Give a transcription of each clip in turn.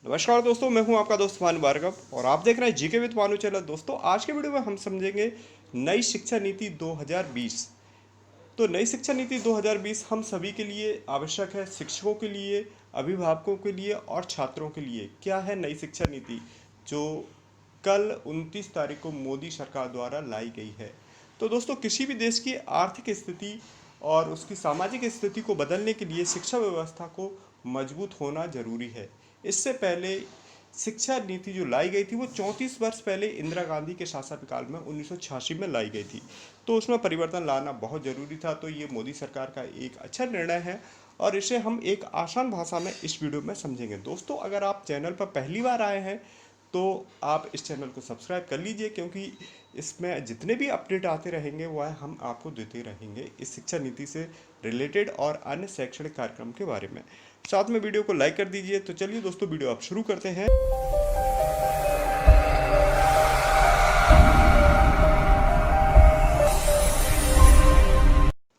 नमस्कार दोस्तों, मैं हूं आपका दोस्त भानु भार्गव और आप देख रहे हैं जीके विद भानु चैनल। दोस्तों, आज के वीडियो में हम समझेंगे नई शिक्षा नीति 2020। तो नई शिक्षा नीति 2020 हम सभी के लिए आवश्यक है, शिक्षकों के लिए, अभिभावकों के लिए और छात्रों के लिए। क्या है नई शिक्षा नीति जो कल 29 तारीख को मोदी सरकार द्वारा लाई गई है। तो दोस्तों, किसी भी देश की आर्थिक स्थिति और उसकी सामाजिक स्थिति को बदलने के लिए शिक्षा व्यवस्था को मजबूत होना जरूरी है। इससे पहले शिक्षा नीति जो लाई गई थी वो 34 वर्ष पहले इंदिरा गांधी के शासनकाल में 1986 में लाई गई थी। तो उसमें परिवर्तन लाना बहुत ज़रूरी था। तो ये मोदी सरकार का एक अच्छा निर्णय है और इसे हम एक आसान भाषा में इस वीडियो में समझेंगे। दोस्तों, अगर आप चैनल पर पहली बार आए हैं तो आप इस चैनल को सब्सक्राइब कर लीजिए, क्योंकि इसमें जितने भी अपडेट आते रहेंगे वह हम आपको देते रहेंगे इस शिक्षा नीति से रिलेटेड और अन्य शैक्षणिक कार्यक्रम के बारे में। साथ में वीडियो को लाइक कर दीजिए। तो चलिए दोस्तों, वीडियो आप शुरू करते हैं।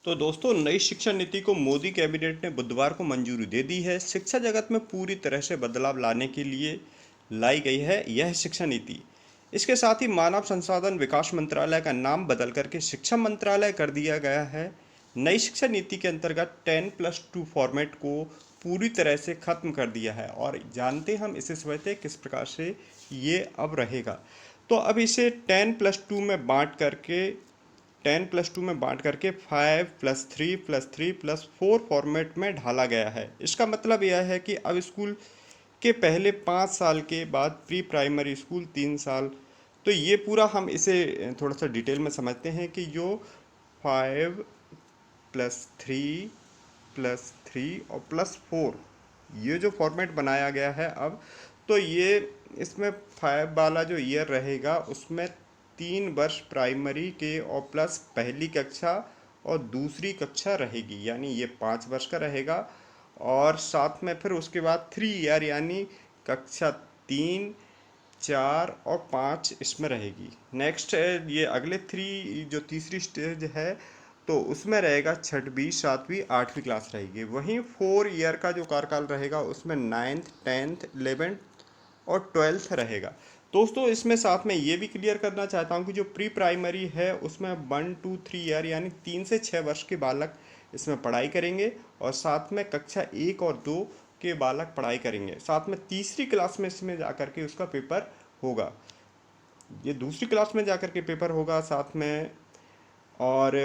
तो दोस्तों, नई शिक्षा नीति को मोदी कैबिनेट ने बुधवार को मंजूरी दे दी है। शिक्षा जगत में पूरी तरह से बदलाव लाने के लिए लाई गई है यह शिक्षा नीति। इसके साथ ही मानव संसाधन विकास मंत्रालय का नाम बदल करके शिक्षा मंत्रालय कर दिया गया है। नई शिक्षा नीति के अंतर्गत 10+2 फॉर्मेट को पूरी तरह से खत्म कर दिया है और जानते हम इसे समझते किस प्रकार से ये अब रहेगा। तो अब इसे 10+2 में बांट करके 5+3+3+4 फॉर्मेट में ढाला गया है। इसका मतलब यह है कि अब स्कूल के पहले 5 साल के बाद प्री प्राइमरी स्कूल 3 साल। तो ये पूरा हम इसे थोड़ा सा डिटेल में समझते हैं कि जो 5+3+3 और +4 ये जो फॉर्मेट बनाया गया है अब, तो ये इसमें 5 वाला जो ईयर रहेगा उसमें 3 वर्ष प्राइमरी के और प्लस पहली कक्षा और दूसरी कक्षा रहेगी, यानी ये 5 वर्ष का रहेगा। और साथ में फिर उसके बाद 3 ईयर यानी कक्षा 3, 4 और 5 इसमें रहेगी। नेक्स्ट ये अगले 3 जो तीसरी स्टेज है तो उसमें रहेगा 6वीं, 7वीं, 8वीं क्लास रहेगी। वहीं 4 ईयर का जो कार्यकाल रहेगा उसमें 9th, 10th, 11th और 12th रहेगा। दोस्तों, इसमें साथ में ये भी क्लियर करना चाहता हूँ कि जो प्री प्राइमरी है उसमें 1, 2, 3 ईयर यानी 3 से 6 वर्ष के बालक इसमें पढ़ाई करेंगे और साथ में कक्षा 1 और 2 के बालक पढ़ाई करेंगे। साथ में तीसरी क्लास में इसमें जाकर के उसका पेपर होगा, ये दूसरी क्लास में जाकर के पेपर होगा साथ में। और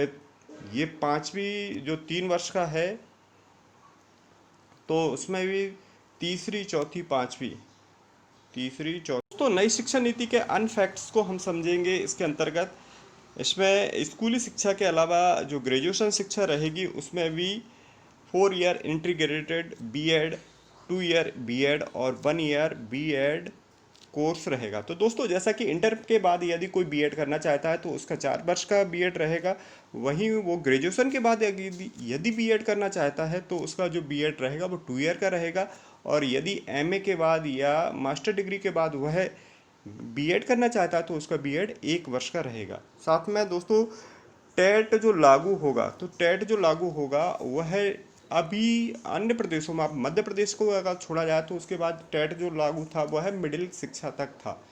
ये 5वीं जो 3 वर्ष का है तो उसमें भी तीसरी, चौथी, 5वीं, तीसरी, चौथी। तो नई शिक्षा नीति के अन्य फैक्ट्स को हम समझेंगे इसके अंतर्गत। इसमें स्कूली शिक्षा के अलावा जो ग्रेजुएशन शिक्षा रहेगी उसमें भी 4 year integrated BEd, 2 year BEd और 1 ईयर बीएड कोर्स रहेगा। तो दोस्तों, जैसा कि इंटर के बाद यदि कोई बीएड करना चाहता है तो उसका 4 वर्ष का बीएड रहेगा। वहीं वो ग्रेजुएशन के बाद यदि बीएड करना चाहता है तो उसका जो बीएड रहेगा वो 2 ईयर का रहेगा। और यदि एमए के बाद या मास्टर डिग्री के बाद वह बीएड करना चाहता है तो उसका बीएड 1 वर्ष का रहेगा। साथ में दोस्तों, टेट जो लागू होगा, तो टेट जो लागू होगा वह अभी अन्य प्रदेशों में, अब मध्य प्रदेश को अगर छोड़ा जाए तो उसके बाद टेट जो लागू था वह मिडिल शिक्षा तक था,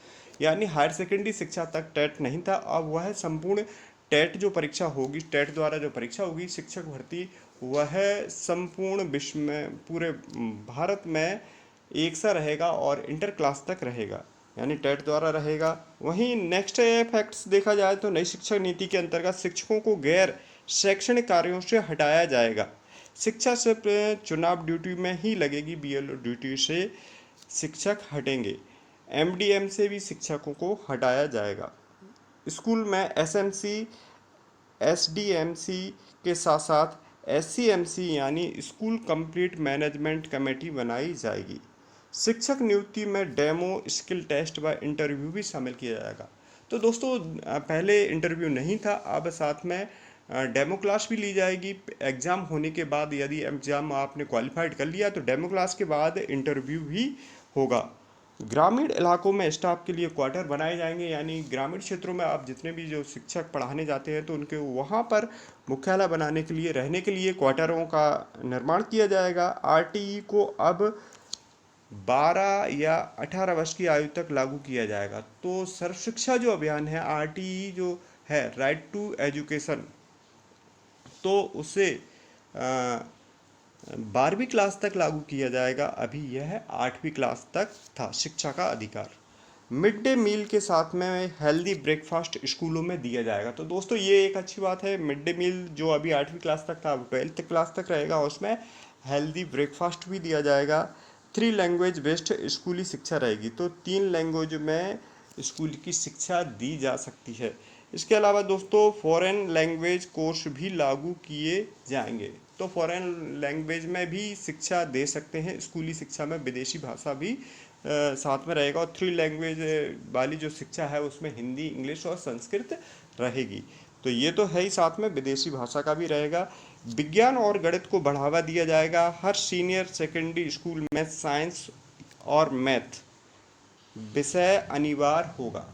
यानी हायर सेकेंडरी शिक्षा तक टेट नहीं था। अब वह संपूर्ण टेट जो परीक्षा होगी, टेट द्वारा जो परीक्षा होगी शिक्षक भर्ती, वह संपूर्ण विश्व में, पूरे भारत में एक सा रहेगा और इंटर क्लास तक रहेगा, यानी टेट द्वारा रहेगा। वहीं नेक्स्ट फैक्ट्स देखा जाए तो नई शिक्षा नीति के अंतर्गत शिक्षकों को गैर शैक्षणिक कार्यों से हटाया जाएगा। शिक्षा से चुनाव ड्यूटी में ही लगेगी, बीएलओ ड्यूटी से शिक्षक हटेंगे। एमडीएम से भी शिक्षकों को हटाया जाएगा। स्कूल में एसएमसी, एसडीएमसी के साथ साथ एससीएमसी यानी स्कूल कंप्लीट मैनेजमेंट कमेटी बनाई जाएगी। शिक्षक नियुक्ति में डेमो, स्किल टेस्ट व इंटरव्यू भी शामिल किया जाएगा। तो दोस्तों, पहले इंटरव्यू नहीं था, अब साथ में डेमो क्लास भी ली जाएगी। एग्ज़ाम होने के बाद यदि एग्ज़ाम आपने क्वालिफाइड कर लिया तो डेमो क्लास के बाद इंटरव्यू भी होगा। ग्रामीण इलाकों में स्टाफ के लिए क्वार्टर बनाए जाएंगे, यानी ग्रामीण क्षेत्रों में आप जितने भी जो शिक्षक पढ़ाने जाते हैं तो उनके वहाँ पर मुख्यालय बनाने के लिए, रहने के लिए क्वार्टरों का निर्माण किया जाएगा। आरटीई को अब 12 या 18 वर्ष की आयु तक लागू किया जाएगा। तो सर्व शिक्षा जो अभियान है, आरटीई जो है, राइट टू एजुकेशन, तो उसे 12वीं क्लास तक लागू किया जाएगा। अभी यह 8वीं क्लास तक था शिक्षा का अधिकार। मिड डे मील के साथ में हेल्दी ब्रेकफास्ट स्कूलों में दिया जाएगा। तो दोस्तों ये एक अच्छी बात है। मिड डे मील जो अभी 8वीं क्लास तक था, अब 12th क्लास तक रहेगा, और उसमें हेल्दी ब्रेकफास्ट भी दिया जाएगा। 3 लैंग्वेज बेस्ड स्कूली शिक्षा रहेगी, तो 3 लैंग्वेज में स्कूल की शिक्षा दी जा सकती है। इसके अलावा दोस्तों फॉरेन लैंग्वेज कोर्स भी लागू किए जाएंगे। तो फॉरेन लैंग्वेज में भी शिक्षा दे सकते हैं, स्कूली शिक्षा में विदेशी भाषा भी साथ में रहेगा। और 3 लैंग्वेज वाली जो शिक्षा है उसमें हिंदी, इंग्लिश और संस्कृत रहेगी। तो ये तो है ही, साथ में विदेशी भाषा का भी रहेगा। विज्ञान और गणित को बढ़ावा दिया जाएगा। हर सीनियर सेकेंडरी स्कूल में साइंस और मैथ विषय अनिवार्य होगा।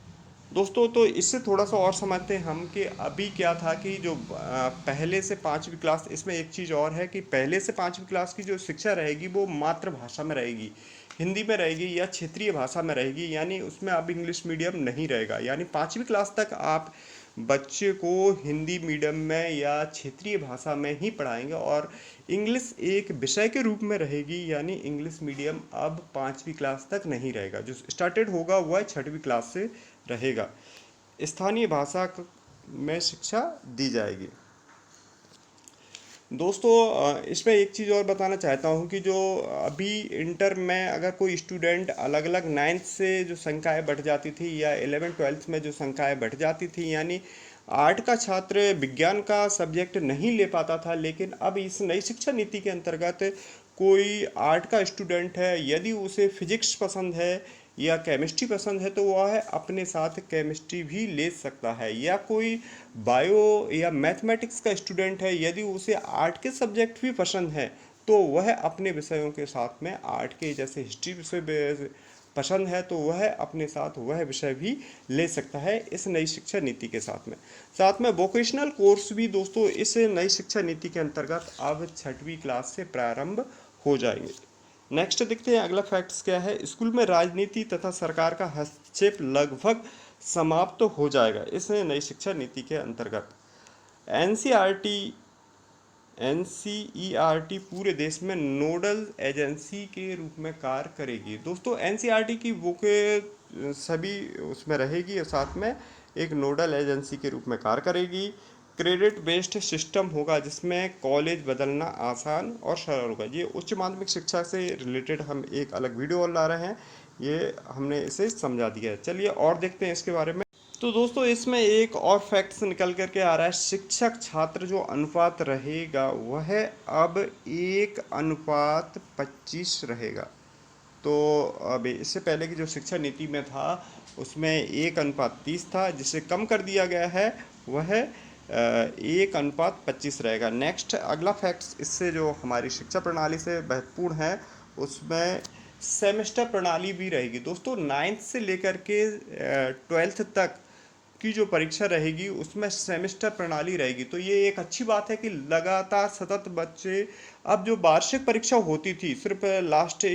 दोस्तों तो इससे थोड़ा सा और समझते हैं हम कि अभी क्या था कि जो पहले से 5वीं क्लास, इसमें एक चीज़ और है कि पहले से 5वीं क्लास की जो शिक्षा रहेगी वो मातृभाषा में रहेगी, हिंदी में रहेगी या क्षेत्रीय भाषा में रहेगी, यानी उसमें अब इंग्लिश मीडियम नहीं रहेगा। यानी 5वीं क्लास तक आप बच्चे को हिंदी मीडियम में या क्षेत्रीय भाषा में ही पढ़ाएंगे, और इंग्लिश एक विषय के रूप में रहेगी। यानी इंग्लिश मीडियम अब 5वीं क्लास तक नहीं रहेगा, जो स्टार्टेड होगा वह 6वीं क्लास से रहेगा। स्थानीय भाषा में शिक्षा दी जाएगी। दोस्तों इसमें एक चीज़ और बताना चाहता हूँ कि जो अभी इंटर में अगर कोई स्टूडेंट अलग अलग 9th से जो संख्याएँ बढ़ जाती थी या 11th-12th में जो संख्याएँ बढ़ जाती थी, यानी आर्ट का छात्र विज्ञान का सब्जेक्ट नहीं ले पाता था, लेकिन अब इस नई शिक्षा नीति के अंतर्गत कोई आर्ट का स्टूडेंट है, यदि उसे फिजिक्स पसंद है या केमिस्ट्री पसंद है तो वह अपने साथ केमिस्ट्री भी ले सकता है। या कोई बायो या मैथमेटिक्स का स्टूडेंट है, यदि उसे आर्ट के सब्जेक्ट भी पसंद है तो वह अपने विषयों के साथ में आर्ट के, जैसे हिस्ट्री विषय पसंद है तो वह अपने साथ वह विषय भी ले सकता है इस नई शिक्षा नीति के साथ में। साथ में वोकेशनल कोर्स भी दोस्तों इस नई शिक्षा नीति के अंतर्गत अब 6वीं क्लास से प्रारंभ हो जाएंगे। नेक्स्ट देखते हैं अगला फैक्ट्स क्या है। स्कूल में राजनीति तथा सरकार का हस्तक्षेप लगभग समाप्त हो जाएगा इस नई शिक्षा नीति के अंतर्गत। एनसीईआरटी पूरे देश में नोडल एजेंसी के रूप में कार्य करेगी। दोस्तों एनसीईआरटी की बुक सभी उसमें रहेगी और साथ में एक नोडल एजेंसी के रूप में कार्य करेगी। क्रेडिट बेस्ड सिस्टम होगा जिसमें कॉलेज बदलना आसान और सरल होगा। ये उच्च माध्यमिक शिक्षा से रिलेटेड हम एक अलग वीडियो और ला रहे हैं, ये हमने इसे समझा दिया है। चलिए और देखते हैं इसके बारे में। तो दोस्तों इसमें एक और फैक्ट्स निकल करके आ रहा है। शिक्षक छात्र जो अनुपात रहेगा वह अब 1:25 रहेगा। तो अब इससे पहले की जो शिक्षा नीति में था उसमें 1:30 था, जिसे कम कर दिया गया है, वह 1:25 रहेगा। नेक्स्ट अगला फैक्ट्स इससे जो हमारी शिक्षा प्रणाली से महत्वपूर्ण है, उसमें सेमेस्टर प्रणाली भी रहेगी। दोस्तों 9th से लेकर के 12th तक की जो परीक्षा रहेगी उसमें सेमेस्टर प्रणाली रहेगी। तो ये एक अच्छी बात है कि लगातार सतत बच्चे, अब जो वार्षिक परीक्षा होती थी सिर्फ लास्ट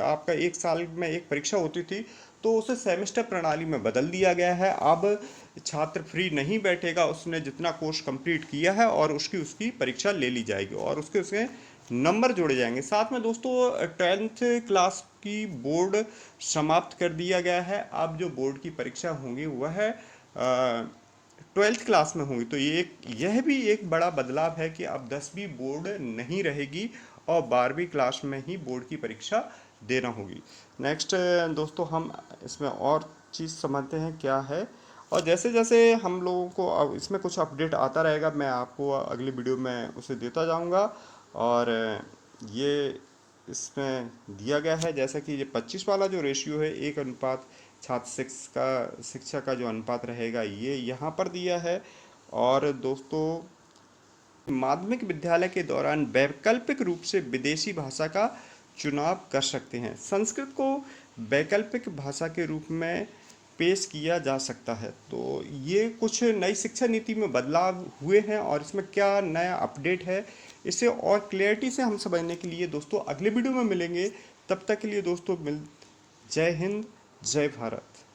आपका 1 साल में एक परीक्षा होती थी, तो उसे सेमेस्टर प्रणाली में बदल दिया गया है। अब छात्र फ्री नहीं बैठेगा, उसने जितना कोर्स कंप्लीट किया है और उसकी उसकी परीक्षा ले ली जाएगी और उसके उसके नंबर जोड़े जाएंगे। साथ में दोस्तों 10th क्लास की बोर्ड समाप्त कर दिया गया है। अब जो बोर्ड की परीक्षा होंगी वह 12th क्लास में होंगी। तो यह भी एक बड़ा बदलाव है कि अब 10वीं बोर्ड नहीं रहेगी और 12वीं क्लास में ही बोर्ड की परीक्षा देना होगी। नेक्स्ट दोस्तों हम इसमें और चीज़ समझते हैं क्या है, और जैसे जैसे हम लोगों को अब इसमें कुछ अपडेट आता रहेगा, मैं आपको अगली वीडियो में उसे देता जाऊंगा। और ये इसमें दिया गया है जैसा कि ये 25 वाला जो रेशियो है, 1 छात्र शिक्षा का जो अनुपात रहेगा ये यहाँ पर दिया है। और दोस्तों माध्यमिक विद्यालय के दौरान वैकल्पिक रूप से विदेशी भाषा का चुनाव कर सकते हैं। संस्कृत को वैकल्पिक भाषा के रूप में पेश किया जा सकता है। तो ये कुछ नई शिक्षा नीति में बदलाव हुए हैं और इसमें क्या नया अपडेट है, इसे और क्लियरिटी से हम समझने के लिए दोस्तों अगले वीडियो में मिलेंगे। तब तक के लिए दोस्तों जय हिंद, जय भारत।